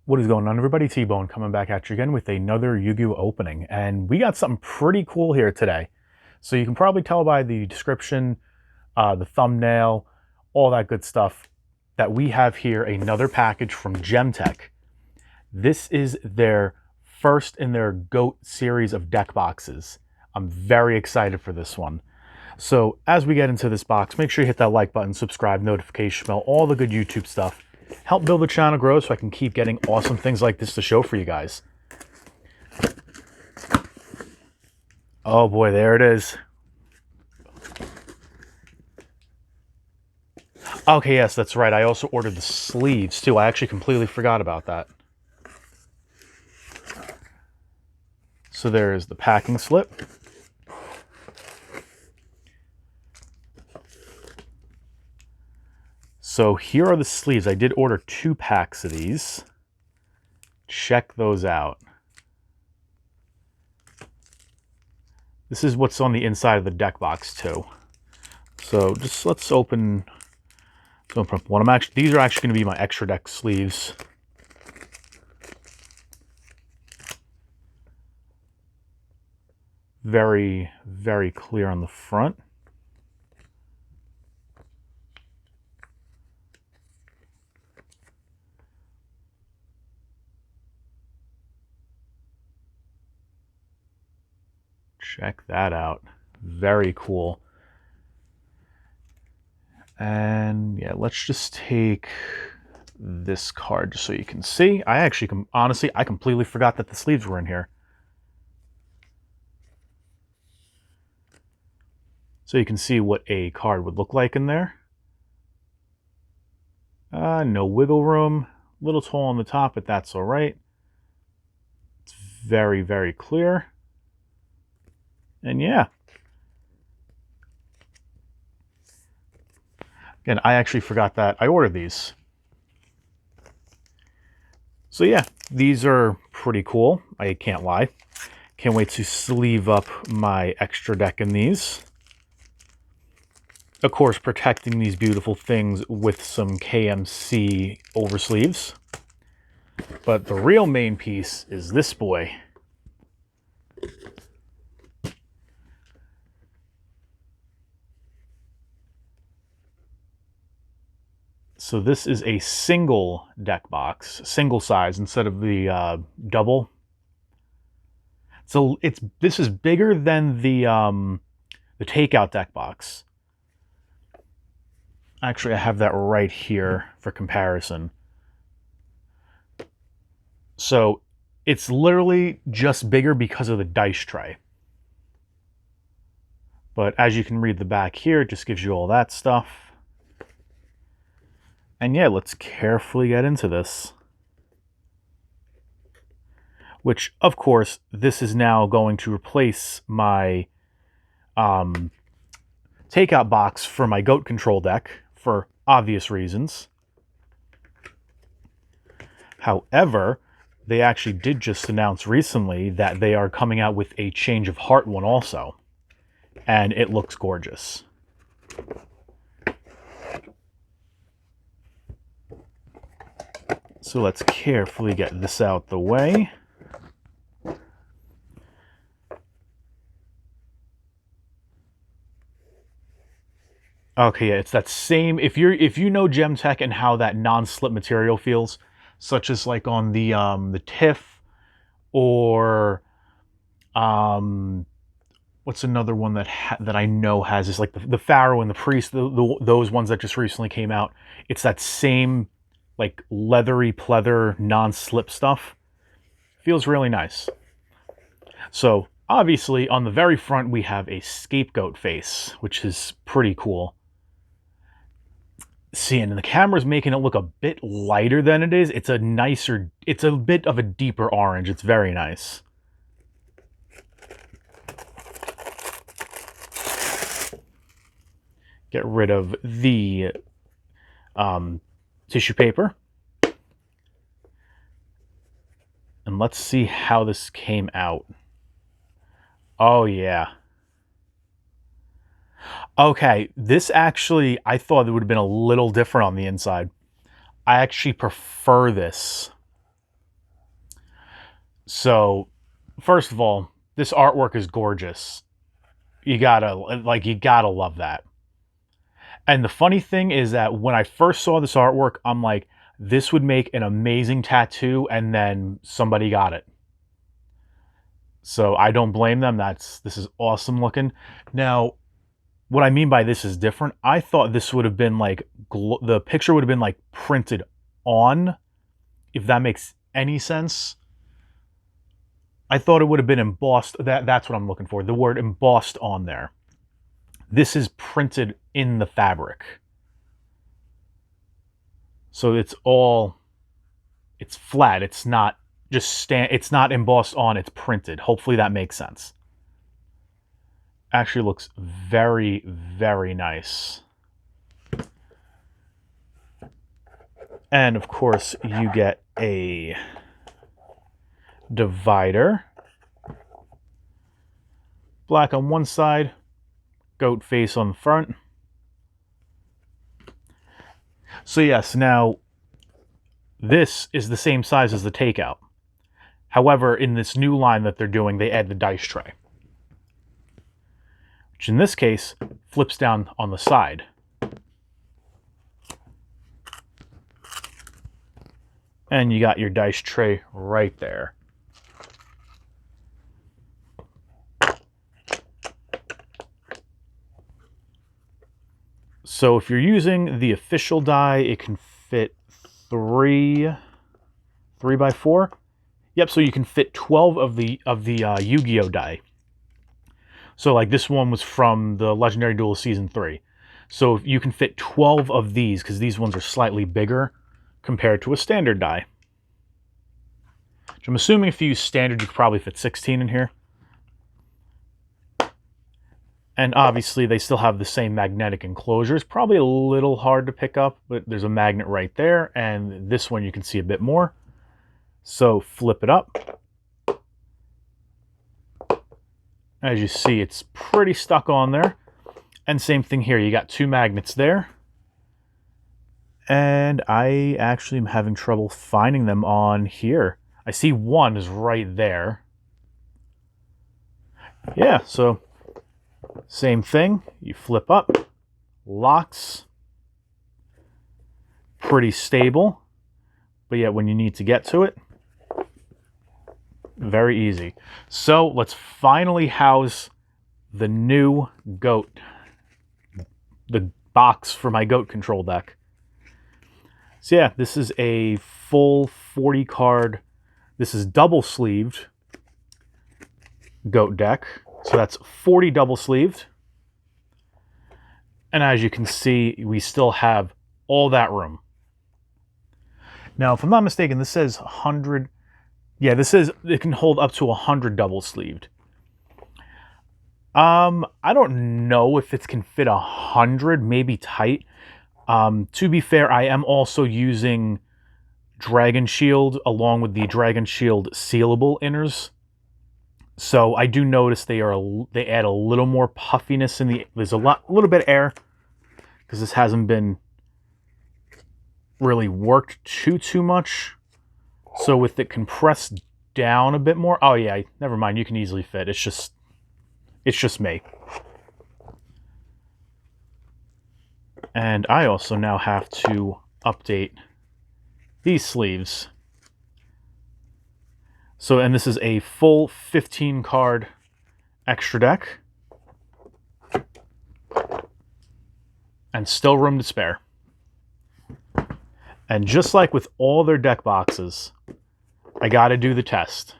What is going on, everybody? T-Bone coming back at you again with another Yu-Gi-Oh opening, and we got something pretty cool here today. So you can probably tell by the description, the thumbnail, all that good stuff, that we have here another package from GemTech. This is their first in their GOAT series of deck boxes. I'm very excited for this one. So as we get into this box, make sure you hit that like button, subscribe, notification bell, all the good YouTube stuff. Help build the channel grow so I can keep getting awesome things like this to show for you guys. Oh boy, there it is. Okay, yes, that's right. I also ordered the sleeves too. I actually completely forgot about that. So there's the packing slip. So here are the sleeves. I did order 2 packs of these. Check those out. This is what's on the inside of the deck box too. So just let's open up one. These are actually going to be my extra deck sleeves. Very, very clear on the front. Check that out. Very cool. And yeah, let's just take this card just so you can see. I actually, honestly, I completely forgot that the sleeves were in here. So you can see what a card would look like in there. No wiggle room. A little tall on the top, but that's all right. It's very, very clear. And yeah. Again, I actually forgot that I ordered these. So yeah, these are pretty cool. I can't lie. Can't wait to sleeve up my extra deck in these. Of course, protecting these beautiful things with some KMC oversleeves. But the real main piece is this boy. So this is a single deck box, single size instead of the double. So this is bigger than the takeout deck box. Actually, I have that right here for comparison. So it's literally just bigger because of the dice tray. But as you can read the back here, it just gives you all that stuff. And yeah, let's carefully get into this. Which, of course, this is now going to replace my takeout box for my GOAT control deck, for obvious reasons. However, they actually did just announce recently that they are coming out with a Change of Heart one also. And it looks gorgeous. So let's carefully get this out the way. Okay, yeah, it's that same. If you know GemTech and how that non-slip material feels, such as like on the TIFF, or what's another one that I know has is like the Pharaoh and the Priest, those ones that just recently came out. It's that same like leathery pleather non-slip stuff. Feels really nice. So obviously on the very front we have a scapegoat face, which is pretty cool. See, and the camera's making it look a bit lighter than it is. It's a bit of a deeper orange. It's very nice. Get rid of the tissue paper. And let's see how this came out. Oh, yeah. Okay, this actually, I thought it would have been a little different on the inside. I actually prefer this. So, first of all, this artwork is gorgeous. You gotta love that. And the funny thing is that when I first saw this artwork, I'm like, this would make an amazing tattoo, and then somebody got it. So I don't blame them. This is awesome looking. Now, what I mean by this is different. I thought this would have been like, the picture would have been like printed on, if that makes any sense. I thought it would have been embossed. That's what I'm looking for. The word embossed on there. This is printed in the fabric. So it's flat. It's not it's not embossed on, it's printed. Hopefully that makes sense. Actually looks very, very nice. And of course you get a divider. Black on one side, goat face on the front. So yes, now this is the same size as the takeout. However, in this new line that they're doing, they add the dice tray, which in this case flips down on the side. And you got your dice tray right there. So if you're using the official die, it can fit 3 by 4. Yep, so you can fit 12 of the Yu-Gi-Oh die. So like this one was from the Legendary Duel Season 3. So you can fit 12 of these, because these ones are slightly bigger compared to a standard die. Which I'm assuming if you use standard, you could probably fit 16 in here. And obviously they still have the same magnetic enclosures. Probably a little hard to pick up, but there's a magnet right there. And this one you can see a bit more. So flip it up. As you see, it's pretty stuck on there. And same thing here, you got 2 magnets there. And I actually am having trouble finding them on here. I see one is right there. Yeah, so same thing. You flip up, locks. Pretty stable. But yet when you need to get to it, very easy. So let's finally house the new goat. The box for my goat control deck. So yeah, this is a full 40 card. This is double sleeved goat deck. So that's 40 double sleeved. And as you can see, we still have all that room. Now, if I'm not mistaken, this says 100. Yeah, this says it can hold up to 100 double sleeved. I don't know if it can fit 100, maybe tight. To be fair, I am also using Dragon Shield along with the Dragon Shield sealable inners. So I do notice they add a little more puffiness in there's a little bit of air because this hasn't been really worked too much. So with it compressed down a bit more, oh yeah, never mind, you can easily fit. It's just me. And I also now have to update these sleeves. So, and this is a full 15 card extra deck. And still room to spare. And just like with all their deck boxes, I gotta do the test.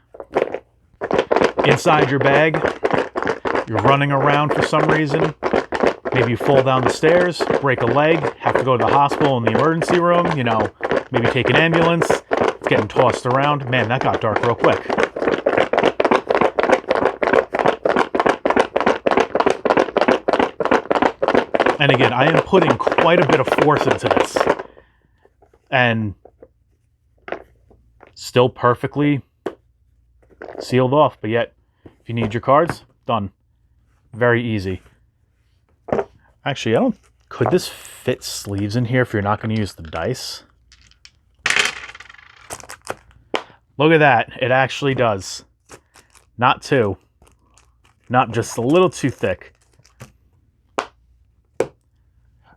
Inside your bag, you're running around for some reason. Maybe you fall down the stairs, break a leg, have to go to the hospital in the emergency room, you know, maybe take an ambulance. It's getting tossed around. Man, that got dark real quick. And again, I am putting quite a bit of force into this. And still perfectly sealed off. But yet, if you need your cards, done. Very easy. Actually, could this fit sleeves in here if you're not going to use the dice? Look at that. It actually does. Not too. Not just a little too thick.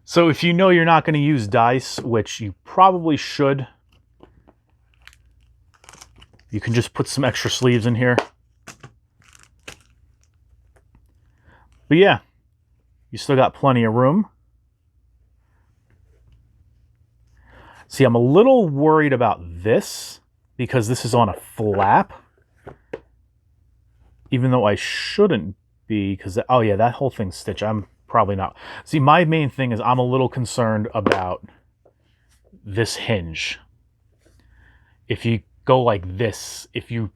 So if you know you're not going to use dice, which you probably should, you can just put some extra sleeves in here. But yeah, you still got plenty of room. See, I'm a little worried about this because this is on a flap. Even though I shouldn't be, because, oh yeah, that whole thing's stitched. I'm probably not. See, my main thing is I'm a little concerned about this hinge. If you go like this, if you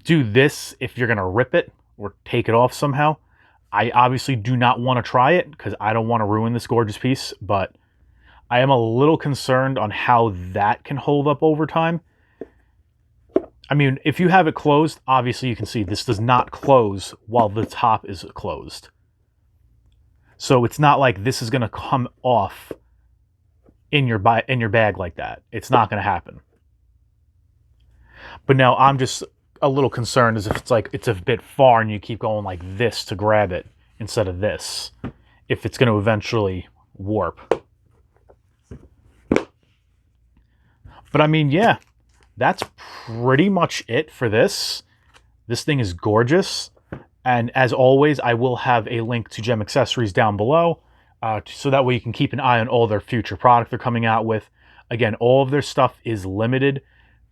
do this, if you're going to rip it or take it off somehow, I obviously do not want to try it because I don't want to ruin this gorgeous piece, but I am a little concerned on how that can hold up over time. I mean, if you have it closed, obviously you can see this does not close while the top is closed. So it's not like this is going to come off in your bag like that. It's not going to happen. But now I'm just a little concerned as if it's like it's a bit far and you keep going like this to grab it instead of this, if it's going to eventually warp. But I mean, yeah, that's pretty much it for this. This thing is gorgeous. And as always, I will have a link to Gem Accessories down below. So that way you can keep an eye on all their future product they're coming out with. Again, all of their stuff is limited.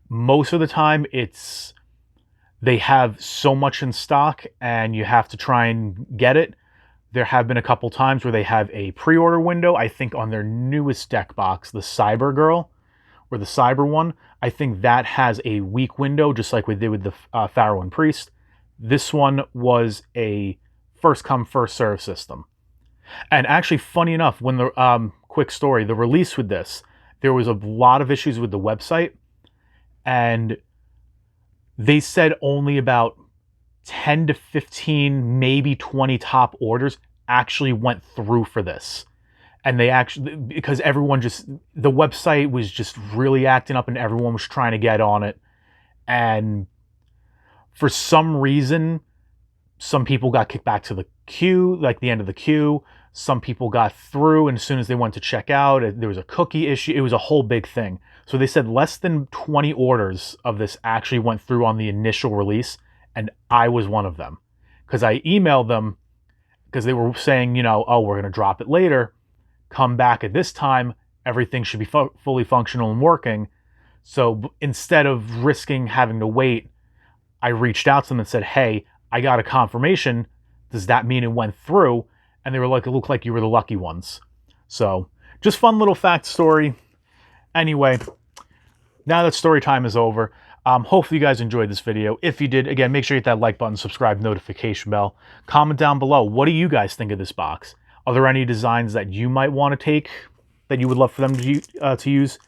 Most of the time, they have so much in stock and you have to try and get it. There have been a couple times where they have a pre-order window. I think on their newest deck box, the Cyber Girl, or the Cyber one, I think that has a week window, just like we did with the Pharaoh and Priest. This one was a first come, first serve system. And actually, funny enough, when the quick story, the release with this, there was a lot of issues with the website, and they said only about 10 to 15, maybe 20 top orders actually went through for this. And they actually, because everyone the website was just really acting up and everyone was trying to get on it. And for some reason, some people got kicked back to the queue, like the end of the queue. Some people got through, and as soon as they went to check out, there was a cookie issue. It was a whole big thing. So they said less than 20 orders of this actually went through on the initial release, and I was one of them. Because I emailed them, because they were saying, you know, oh, we're going to drop it later. Come back at this time, everything should be fully functional and working. So instead of risking having to wait, I reached out to them and said, hey, I got a confirmation. Does that mean it went through? And they were like, it looked like you were the lucky ones. So just fun little fact story. Anyway, now that story time is over, hopefully you guys enjoyed this video. If you did, again, make sure you hit that like button, subscribe, notification bell. Comment down below. What do you guys think of this box? Are there any designs that you might want to take that you would love for them to use?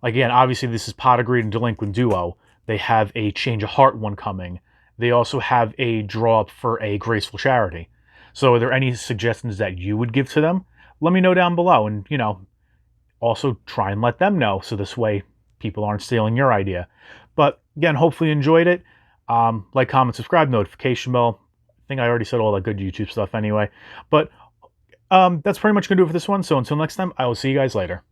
Like, again, obviously this is Pot of Greed and Delinquent Duo. They have a Change of Heart one coming. They also have a draw up for a Graceful Charity. So are there any suggestions that you would give to them? Let me know down below, and, you know, also try and let them know, so this way people aren't stealing your idea. But again, hopefully you enjoyed it. Like, comment, subscribe, notification bell. I think I already said all that good YouTube stuff anyway. But that's pretty much going to do it for this one. So until next time, I will see you guys later.